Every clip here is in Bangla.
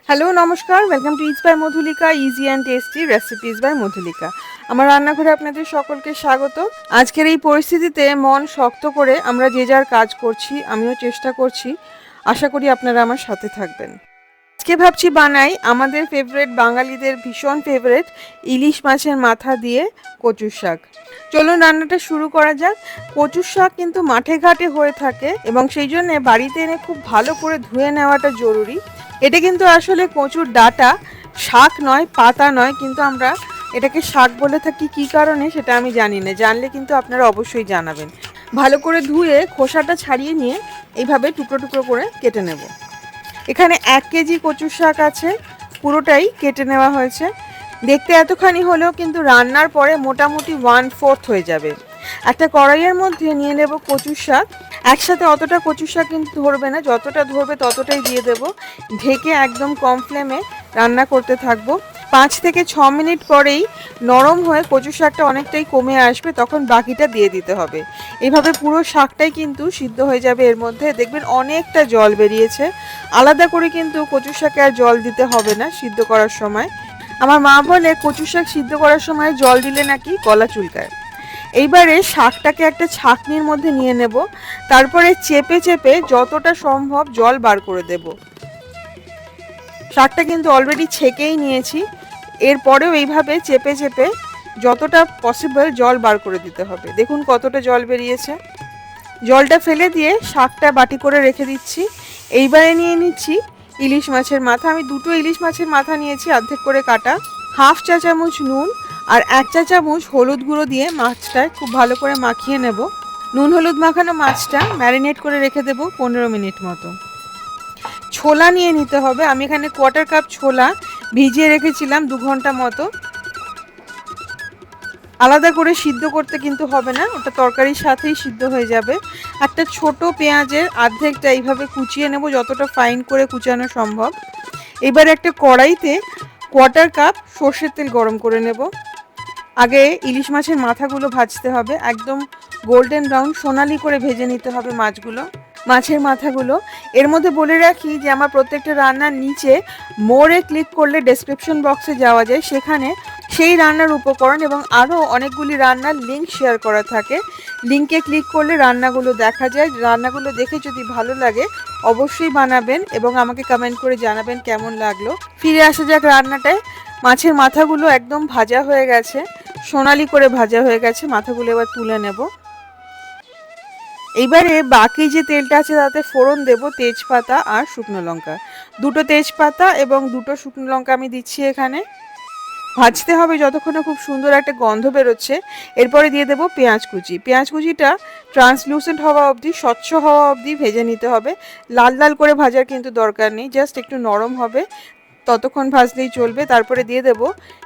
হ্যালো নমস্কার, welcome to it's by Madhulika, easy and tasty recipes by Madhulika. আমার রান্নাঘরে আপনাদের সকলকে স্বাগত। আজকের এই পরিস্থিতিতে মন শক্ত করে আমরা যে যার কাজ করছি, আমিও চেষ্টা করছি। আশা করি আপনারা আমার সাথে থাকবেন। আজকে ভাবছি বানাই আমাদের ফেভারিট, বাঙালিদের ভীষণ ফেভারিট ইলিশ মাছের মাথা দিয়ে কচুর শাক। চলুন রান্নাটা শুরু করা যাক। কচুর শাক কিন্তু মাঠে ঘাটে হয়ে থাকে এবং সেই জন্য বাড়িতে এনে খুব ভালো করে ধুয়ে নেওয়াটা জরুরি। এটা কিন্তু আসলে কচুর ডাঁটা, শাক নয়, পাতা নয়, কিন্তু আমরা এটাকে শাক বলে থাকি কী কারণে সেটা আমি জানি না। জানলে কিন্তু আপনারা অবশ্যই জানাবেন। ভালো করে ধুয়ে খোসাটা ছাড়িয়ে নিয়ে এইভাবে টুকরো টুকরো করে কেটে নেব। এখানে 1 কেজি কচুর শাক আছে, পুরোটাই কেটে নেওয়া হয়েছে। দেখতে এতখানি হলেও কিন্তু রান্নার পরে মোটামুটি 1/4 হয়ে যাবে। একটা কড়াইয়ের মধ্যে নিয়ে নেব কচুর শাক। একসাথে অতটা কচুর শাক কিন্তু ধরবে না, যতটা ধরবে ততটাই দিয়ে দেব। ঢেকে একদম কম ফ্লেমে রান্না করতে থাকবো। 5 থেকে 6 মিনিট পরেই নরম হয়ে কচুর শাকটা অনেকটাই কমে আসবে, তখন বাকিটা দিয়ে দিতে হবে। এইভাবে পুরো শাকটাই কিন্তু সিদ্ধ হয়ে যাবে। এর মধ্যে দেখবেন অনেকটা জল বেরিয়েছে। আলাদা করে কিন্তু কচুর শাকে আর জল দিতে হবে না সিদ্ধ করার সময়। আমার মা বলে কচুর শাক সিদ্ধ করার সময় জল দিলে নাকি গলা চুলকায়। এইবারে শাকটাকে একটা ছাঁকনির মধ্যে নিয়ে নেব, তারপরে চেপে চেপে যতটা সম্ভব জল বার করে দেব। শাকটা কিন্তু অলরেডি ছেঁকেই নিয়েছি, এরপরেও এইভাবে চেপে চেপে যতটা পসিবল জল বার করে দিতে হবে। দেখুন কতটা জল বেরিয়েছে। জলটা ফেলে দিয়ে শাকটা বাটি করে রেখে দিচ্ছি। এইবারে নিয়ে নিচ্ছি ইলিশ মাছের মাথা। আমি 2টো ইলিশ মাছের মাথা নিয়েছি, অর্ধেক করে কাটা। 1/2 চা চামচ নুন আর 1 চা চামচ হলুদ গুঁড়ো দিয়ে মাছটায় খুব ভালো করে মাখিয়ে নেব। নুন হলুদ মাখানো মাছটা ম্যারিনেট করে রেখে দেবো 15 মিনিট মতো। ছোলা নিয়ে নিতে হবে। আমি এখানে 1/4 কাপ ছোলা ভিজিয়ে রেখেছিলাম 2 ঘন্টা মতো। আলাদা করে সিদ্ধ করতে কিন্তু হবে না, ওটা তরকারির সাথেই সিদ্ধ হয়ে যাবে। একটা ছোট পেঁয়াজের অর্ধেকটা এইভাবে কুচিয়ে নেব, যতটা ফাইন করে কুচানো সম্ভব। এবার একটা কড়াইতে 1/4 কাপ সর্ষের তেল গরম করে নেব। আগে ইলিশ মাছের মাথাগুলো ভাজতে হবে, একদম গোল্ডেন ব্রাউন সোনালি করে ভেজে নিতে হবে মাছের মাথাগুলো। এর মধ্যে বলে রাখি যে আমার প্রত্যেকটা রান্নার নিচে মোরে ক্লিক করলে ডেসক্রিপশন বক্সে যাওয়া যায়, সেখানে সেই রান্নার উপকরণ এবং আরও অনেকগুলি রান্নার লিঙ্ক শেয়ার করা থাকে। লিঙ্কে ক্লিক করলে রান্নাগুলো দেখা যায়। রান্নাগুলো দেখে যদি ভালো লাগে অবশ্যই বানাবেন এবং আমাকে কমেন্ট করে জানাবেন কেমন লাগলো। ফিরে আসা যাক রান্নাটায়। মাছের মাথাগুলো একদম ভাজা হয়ে গেছে, সোনালি করে ভাজা হয়ে গেছে। মাথাগুলো এবার তুলে নেব। এইবারে বাকি যে তেলটা আছে তাতে ফোড়ন দেব তেজপাতা আর শুকনো লঙ্কা। 2টো তেজপাতা এবং 2টো শুকনো লঙ্কা আমি দিচ্ছি এখানে। ভাজতে হবে যতক্ষণ না খুব সুন্দর একটা গন্ধ বেরোচ্ছে। এরপরে দিয়ে দেবো পেঁয়াজ কুচি। পেঁয়াজ কুচিটা ট্রান্সলুসেন্ট হওয়া অবধি, স্বচ্ছ হওয়া অবধি ভেজে নিতে হবে। লাল লাল করে ভাজার কিন্তু দরকার নেই, জাস্ট একটু নরম হবে ততক্ষণ ভাজলেই চলবে। তারপরে দিয়ে দেব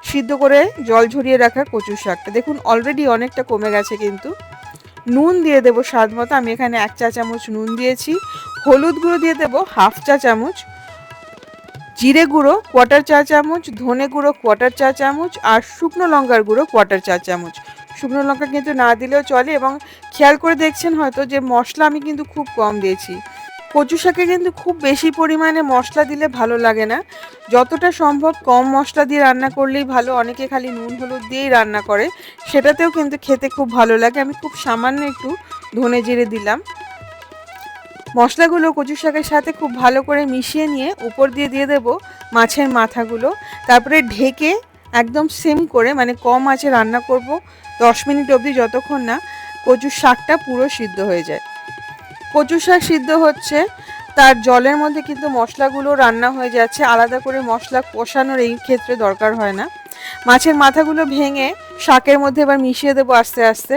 সিদ্ধ করে জল ঝরিয়ে রাখা কচুর শাকটা। দেখুন অলরেডি অনেকটা কমে গেছে কিন্তু। নুন দিয়ে দেবো স্বাদ মতো। আমি এখানে 1 চা চামচ নুন দিয়েছি। হলুদ গুঁড়ো দিয়ে দেবো 1/2 চা চামচ। জিরে গুঁড়ো 1/4 চা চামচ, ধনে গুঁড়ো 1/4 চা চামচ আর শুকনো লঙ্কার গুঁড়ো 1/4 চা চামচ। শুকনো লঙ্কা কিন্তু না দিলেও চলে। এবং খেয়াল করে দেখছেন হয়তো যে মশলা আমি কিন্তু খুব কম দিয়েছি। কচু শাকে কিন্তু খুব বেশি পরিমাণে মশলা দিলে ভালো লাগে না, যতটা সম্ভব কম মশলা দিয়ে রান্না করলেই ভালো। অনেকে খালি নুন হলুদ দিয়েই রান্না করে, সেটাতেও কিন্তু খেতে খুব ভালো লাগে। আমি খুব সামান্য একটু ধনে জিরে দিলাম। মশলাগুলো কচু শাকের সাথে খুব ভালো করে মিশিয়ে নিয়ে উপর দিয়ে দিয়ে দেবো মাছের মাথাগুলো। তারপরে ঢেকে একদম সিম করে, মানে কম আঁচে রান্না করব 10 মিনিট অবধি, যতক্ষণ না কচুর শাকটা পুরো সিদ্ধ হয়ে যায়। কচু শাক সিদ্ধ হচ্ছে, তার জলের মধ্যে কিন্তু মশলাগুলো রান্না হয়ে যাচ্ছে। আলাদা করে মশলা কষানোর এই ক্ষেত্রে দরকার হয় না। মাছের মাথাগুলো ভেঙে শাকের মধ্যে এবার মিশিয়ে দেবো আস্তে আস্তে।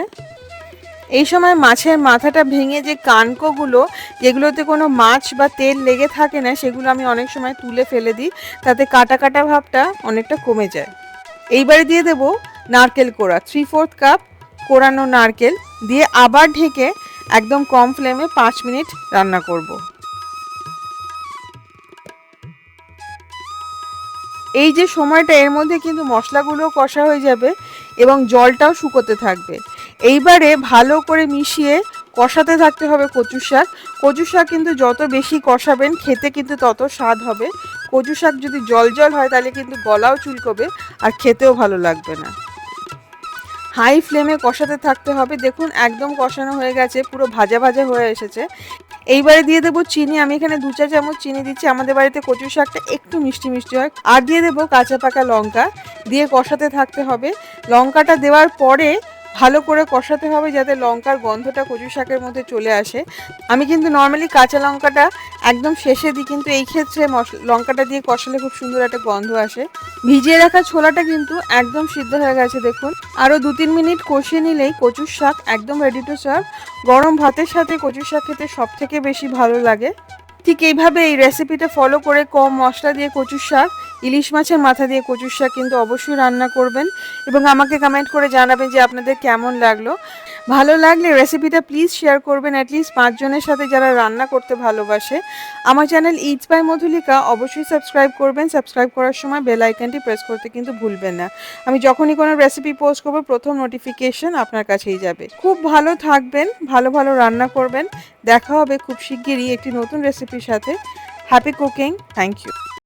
এই সময় মাছের মাথাটা ভেঙে যে কানকোগুলো, যেগুলোতে কোনো মাছ বা তেল লেগে থাকে না, সেগুলো আমি অনেক সময় তুলে ফেলে দিই, তাতে কাটা কাটা ভাবটা অনেকটা কমে যায়। এইবারে দিয়ে দেবো নারকেল কোড়া, 3/4 কাপ কোড়ানো নারকেল দিয়ে আবার ঢেকে একদম কম ফ্লেমে 5 মিনিট রান্না করব। এই যে সময়টা, এর মধ্যে কিন্তু মশলাগুলো কষা হয়ে যাবে এবং জলটাও শুকোতে থাকবে। এইবারে ভালো করে মিশিয়ে কষাতে থাকতে হবে কচু শাক। কচু শাক কিন্তু যত বেশি কষাবেন খেতে কিন্তু তত স্বাদ হবে। কচু শাক যদি জল জল হয় তাহলে কিন্তু গলাও চুলকবে আর খেতেও ভালো লাগবে না। হাই ফ্লেমে কষাতে থাকতে হবে। দেখুন একদম কষানো হয়ে গেছে, পুরো ভাজা ভাজা হয়ে এসেছে। এইবারে দিয়ে দেবো চিনি। আমি এখানে 2 চা চামচ চিনি দিচ্ছি। আমাদের বাড়িতে কচু শাকটা একটু মিষ্টি মিষ্টি হয়। আর দিয়ে দেবো কাঁচা পাকা লঙ্কা, দিয়ে কষাতে থাকতে হবে। লঙ্কাটা দেওয়ার পরে ভালো করে কষাতে হবে যাতে লঙ্কার গন্ধটা কচু শাকের মধ্যে চলে আসে। আমি কিন্তু নর্মালি কাঁচা লঙ্কাটা একদম শেষে দিই, কিন্তু এই ক্ষেত্রে লঙ্কাটা দিয়ে কষালে খুব সুন্দর একটা গন্ধ আসে। ভিজিয়ে রাখা ছোলাটা কিন্তু একদম সিদ্ধ হয়ে গেছে দেখুন। আরও 2-3 মিনিট কষিয়ে নিলেই কচুর শাক একদম রেডি টু সার্ভ। গরম ভাতের সাথে কচুর শাক খেতে সবথেকে বেশি ভালো লাগে। ঠিক এইভাবে এই রেসিপিটা ফলো করে কম মশলা দিয়ে কচুর শাক, ইলিশ মাছের মাথা দিয়ে কচুর শাক কিন্তু অবশ্যই রান্না করবেন এবং আমাকে কমেন্ট করে জানাবেন যে আপনাদের কেমন লাগলো। ভালো লাগলে রেসিপিটা প্লিজ শেয়ার করবেন অ্যাটলিস্ট 5 জনের সাথে যারা রান্না করতে ভালোবাসে। আমার চ্যানেল ইটস বাই মধুলিকা অবশ্যই সাবস্ক্রাইব করবেন। সাবস্ক্রাইব করার সময় বেল আইকনটি প্রেস করতে কিন্তু ভুলবেন না। আমি যখনই কোনো রেসিপি পোস্ট করব প্রথম নোটিফিকেশন আপনার কাছেই যাবে। খুব ভালো থাকবেন, ভালো ভালো রান্না করবেন। দেখা হবে খুব শিগগিরই একটি নতুন রেসিপির সাথে। Happy cooking, thank you.